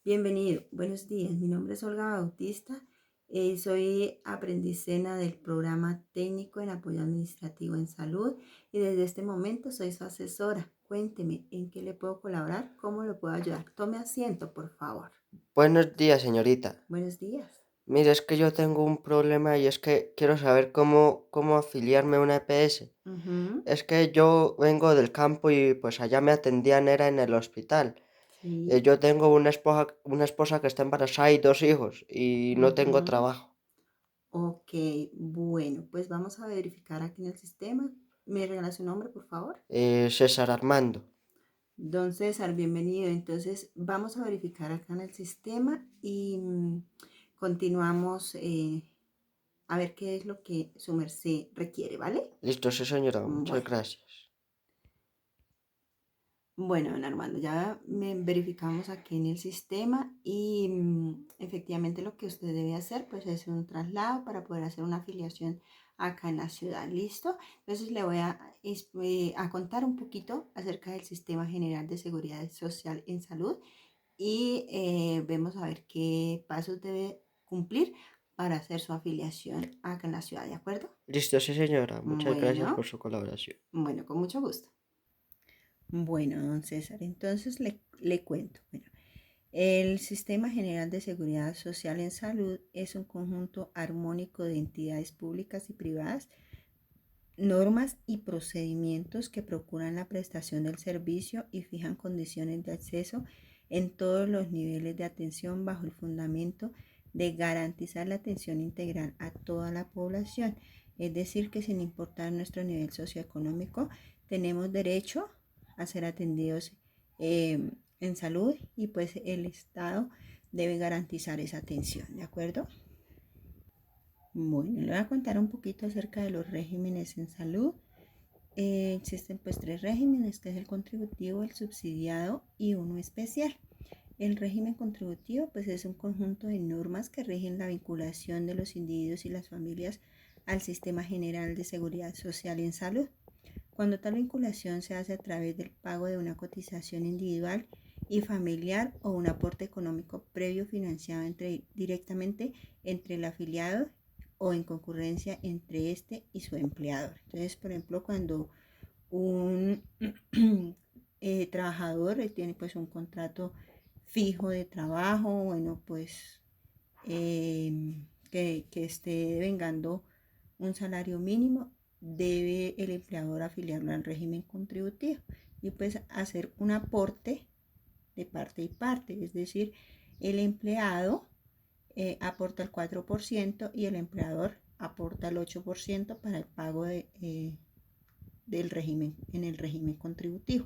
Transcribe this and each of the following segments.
Bienvenido, buenos días. Mi nombre es Olga Bautista. Soy aprendicena del programa técnico en apoyo administrativo en salud y desde este momento soy su asesora. Cuénteme en qué le puedo colaborar, cómo le puedo ayudar. Tome asiento, por favor. Buenos días, señorita. Buenos días. Mire, es que yo tengo un problema y es que quiero saber cómo afiliarme a una EPS. Ujú. Es que yo vengo del campo y pues allá me atendían era en el hospital. Sí. Yo tengo una esposa que está embarazada y dos hijos y no tengo Ujú. trabajo. Ok, bueno, pues vamos a verificar aquí en el sistema. ¿Me regala su nombre, por favor? César Armando. Don César, bienvenido. Entonces, vamos a verificar acá en el sistema y continuamos a ver qué es lo que su merced requiere, ¿vale? Listo, sí, señora. Muchas Bueno, gracias. bueno, don Armando, ya verificamos aquí en el sistema y efectivamente lo que usted debe hacer pues es un traslado para poder hacer una afiliación acá en la ciudad, ¿listo? Entonces le voy a contar un poquito acerca del Sistema General de Seguridad Social en Salud y vemos a ver qué pasos debe cumplir para hacer su afiliación acá en la ciudad, ¿de acuerdo? Listo, sí, señora. Muchas gracias por Bueno, su colaboración. bueno, con mucho gusto. Bueno, don César, entonces le cuento. Bueno, el Sistema General de Seguridad Social en Salud es un conjunto armónico de entidades públicas y privadas, normas y procedimientos que procuran la prestación del servicio y fijan condiciones de acceso en todos los niveles de atención bajo el fundamento de garantizar la atención integral a toda la población. Es decir, que sin importar nuestro nivel socioeconómico, tenemos derecho a ser atendidos en salud y pues el Estado debe garantizar esa atención, ¿de acuerdo? Bueno, le voy a contar un poquito acerca de los regímenes en salud. Existen pues tres regímenes, que es el contributivo, el subsidiado y uno especial. El régimen contributivo pues es un conjunto de normas que rigen la vinculación de los individuos y las familias al sistema general de seguridad social y en salud. Cuando tal vinculación se hace a través del pago de una cotización individual y familiar o un aporte económico previo financiado directamente entre el afiliado o en concurrencia entre este y su empleador. Entonces, por ejemplo, cuando un trabajador tiene pues un contrato fijo de trabajo, bueno, pues que esté vengando un salario mínimo, debe el empleador afiliarlo al régimen contributivo y pues hacer un aporte de parte y parte, es decir, el empleado aporta el 4% y el empleador aporta el 8% para el pago del régimen en el régimen contributivo.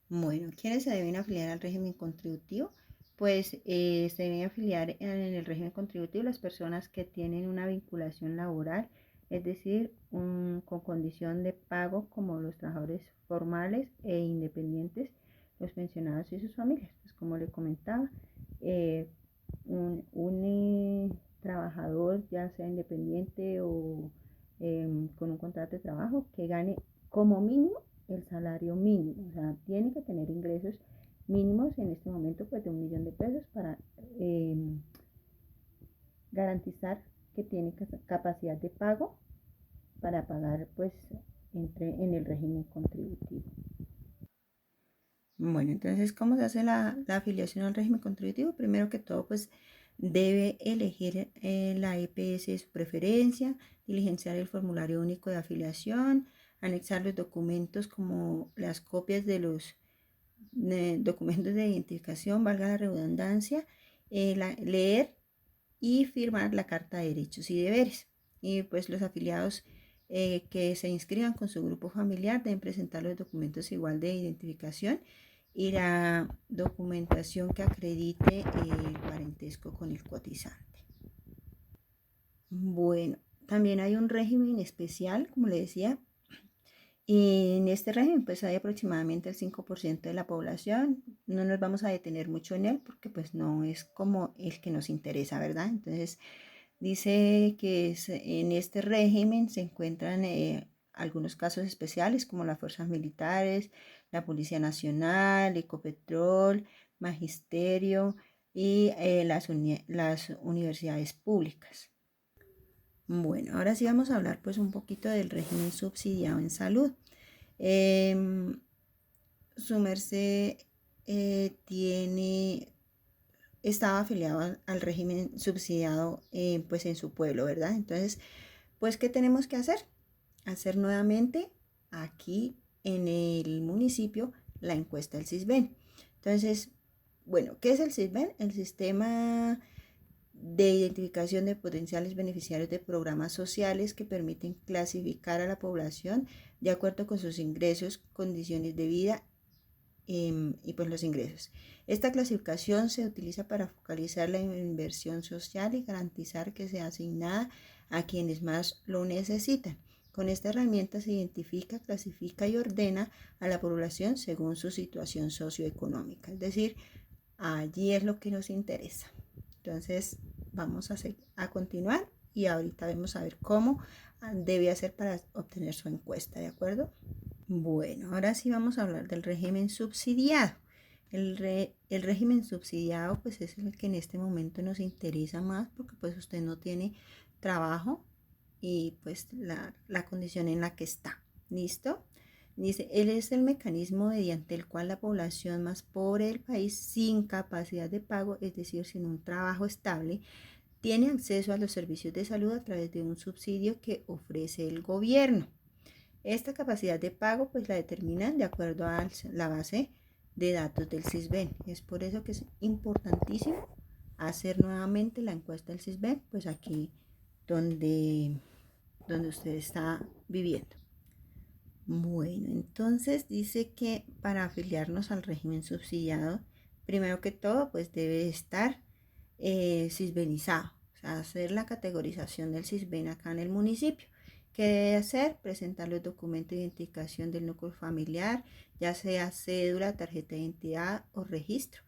Bueno, ¿quiénes se deben afiliar al régimen contributivo? Pues se deben afiliar en el régimen contributivo las personas que tienen una vinculación laboral, es decir, con condición de pago como los trabajadores formales e independientes, los pensionados y sus familias. Pues como le comentaba, eh, un trabajador, ya sea independiente o con un contrato de trabajo, que gane como mínimo el salario mínimo, o sea, tiene que tener ingresos mínimos en este momento pues de 1.000.000 de pesos para garantizar que tiene capacidad de pago para pagar pues en el régimen contributivo. Bueno, entonces, ¿cómo se hace la afiliación al régimen contributivo? Primero que todo, pues debe elegir la EPS de su preferencia, diligenciar el formulario único de afiliación, anexar los documentos como las copias de los documentos de identificación, valga la redundancia, leer y firmar la Carta de Derechos y Deberes. Y pues los afiliados que se inscriban con su grupo familiar deben presentar los documentos igual de identificación y la documentación que acredite el parentesco con el cotizante. Bueno, también hay un régimen especial, como le decía, y en este régimen pues hay aproximadamente el 5% de la población. No nos vamos a detener mucho en él porque pues no es como el que nos interesa, ¿verdad? Entonces dice que en este régimen se encuentran algunos casos especiales como las fuerzas militares, la Policía Nacional, Ecopetrol, magisterio y las universidades públicas. Bueno, ahora sí vamos a hablar pues un poquito del régimen subsidiado en salud. Su merced estaba afiliado al régimen subsidiado pues en su pueblo, ¿verdad? Entonces, pues, ¿qué tenemos que hacer? Hacer nuevamente aquí en el municipio la encuesta del SISBEN. Entonces, bueno, ¿qué es el SISBEN? El sistema de identificación de potenciales beneficiarios de programas sociales que permiten clasificar a la población de acuerdo con sus ingresos, condiciones de vida y pues los ingresos. Esta clasificación se utiliza para focalizar la inversión social y garantizar que sea asignada a quienes más lo necesitan. Con esta herramienta se identifica, clasifica y ordena a la población según su situación socioeconómica. Es decir, allí es lo que nos interesa. Entonces vamos a continuar y ahorita vamos a ver cómo debe hacer para obtener su encuesta, ¿de acuerdo? Bueno, ahora sí vamos a hablar del régimen subsidiado. El régimen subsidiado pues es el que en este momento nos interesa más porque pues usted no tiene trabajo y pues la condición en la que está. ¿Listo? Dice, él es el mecanismo mediante el cual la población más pobre del país sin capacidad de pago, es decir, sin un trabajo estable, tiene acceso a los servicios de salud a través de un subsidio que ofrece el gobierno. Esta capacidad de pago pues la determinan de acuerdo a la base de datos del SISBEN. Es por eso que es importantísimo hacer nuevamente la encuesta del SISBEN, pues aquí donde usted está viviendo. Bueno, entonces dice que para afiliarnos al régimen subsidiado, primero que todo, pues debe estar sisbenizado, o sea, hacer la categorización del sisben acá en el municipio. ¿Qué debe hacer? Presentar los documentos de identificación del núcleo familiar, ya sea cédula, tarjeta de identidad o registro,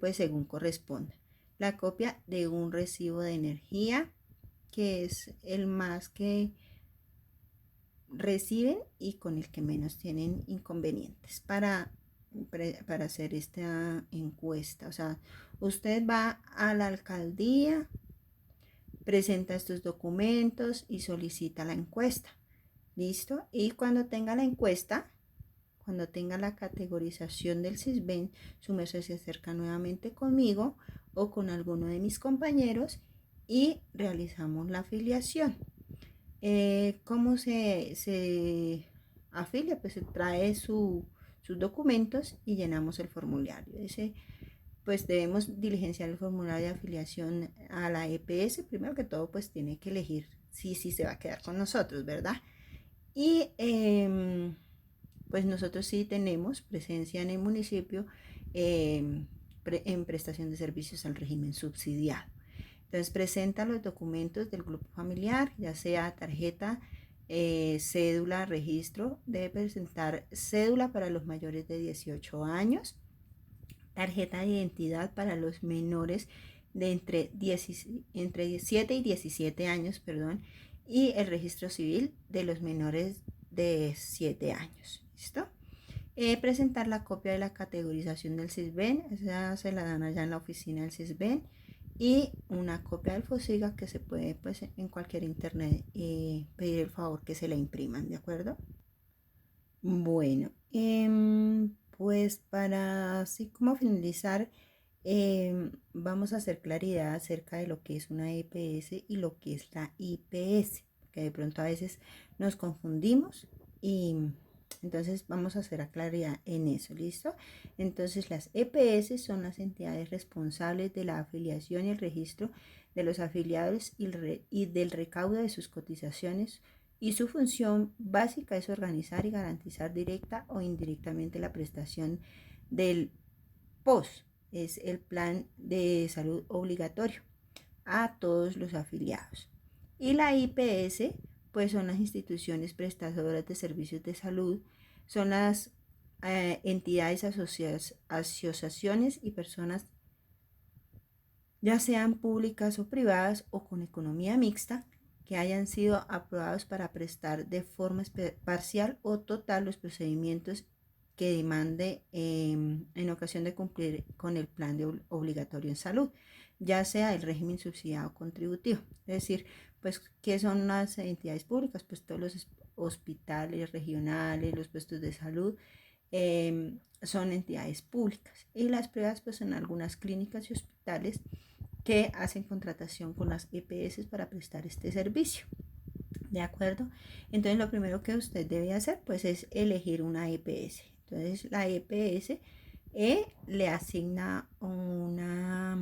pues según corresponda. La copia de un recibo de energía, que es el más que reciben y con el que menos tienen inconvenientes para hacer esta encuesta. O sea, usted va a la alcaldía, presenta estos documentos y solicita la encuesta. ¿Listo? Y cuando tenga la encuesta, cuando tenga la categorización del SISBEN, su merced se acerca nuevamente conmigo o con alguno de mis compañeros y realizamos la afiliación. ¿Cómo se afilia? Pues se trae sus documentos y llenamos el formulario. Pues debemos diligenciar el formulario de afiliación a la EPS. Primero que todo, pues tiene que elegir si se va a quedar con nosotros, ¿verdad? Y pues nosotros sí tenemos presencia en el municipio en prestación de servicios al régimen subsidiado. Entonces presenta los documentos del grupo familiar, ya sea tarjeta, cédula, registro. Debe presentar cédula para los mayores de 18 años, tarjeta de identidad para los menores de entre 7 y 17 años, perdón, y el registro civil de los menores de 7 años. ¿Listo? Presentar la copia de la categorización del SISBEN, esa se la dan allá en la oficina del SISBEN, y una copia del FOSIGA que se puede pues en cualquier internet pedir el favor que se la impriman, ¿de acuerdo? Bueno, pues para así como finalizar, vamos a hacer claridad acerca de lo que es una EPS y lo que es la IPS, porque de pronto a veces nos confundimos y entonces vamos a hacer claridad en eso, ¿listo? Entonces las EPS son las entidades responsables de la afiliación y el registro de los afiliados y del recaudo de sus cotizaciones, y su función básica es organizar y garantizar directa o indirectamente la prestación del POS, es el plan de salud obligatorio, a todos los afiliados. Y la IPS pues son las instituciones prestadoras de servicios de salud, son las entidades, asociaciones y personas, ya sean públicas o privadas o con economía mixta, que hayan sido aprobados para prestar de forma parcial o total los procedimientos que demande en ocasión de cumplir con el plan obligatorio en salud, ya sea el régimen subsidiado contributivo. Es decir, pues, ¿qué son las entidades públicas? Pues todos los hospitales regionales, los puestos de salud, son entidades públicas, y las privadas pues son algunas clínicas y hospitales que hacen contratación con las EPS para prestar este servicio. ¿De acuerdo? Entonces lo primero que usted debe hacer pues es elegir una EPS. Entonces la EPS le asigna una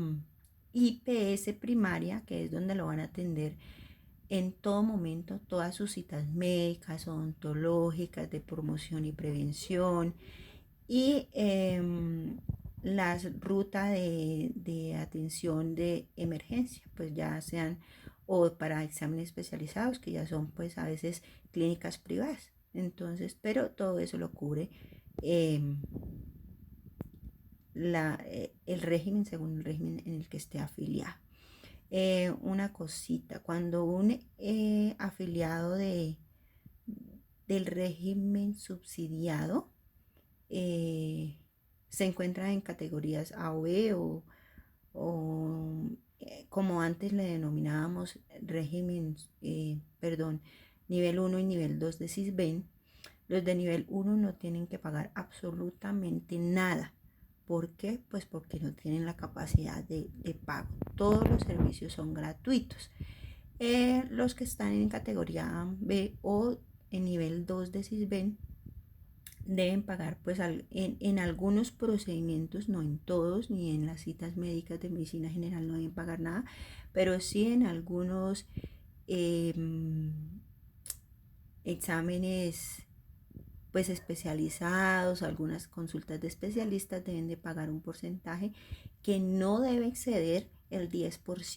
IPS primaria, que es donde lo van a atender en todo momento, todas sus citas médicas, odontológicas, de promoción y prevención, y las rutas de atención de emergencia, pues ya sean o para exámenes especializados, que ya son pues a veces clínicas privadas. Entonces, pero todo eso lo cubre eh, el régimen, según el régimen en el que esté afiliado. Una cosita, cuando un afiliado del régimen subsidiado se encuentra en categorías A o B, o como antes le denominábamos régimen, nivel 1 y nivel 2 de Sisbén. Los de nivel 1 no tienen que pagar absolutamente nada. ¿Por qué? Pues porque no tienen la capacidad de pago. Todos los servicios son gratuitos. Los que están en categoría B o en nivel 2 de Sisbén deben pagar pues en algunos procedimientos, no en todos, ni en las citas médicas de medicina general no deben pagar nada, pero sí en algunos exámenes pues especializados, algunas consultas de especialistas deben de pagar un porcentaje que no debe exceder el 10%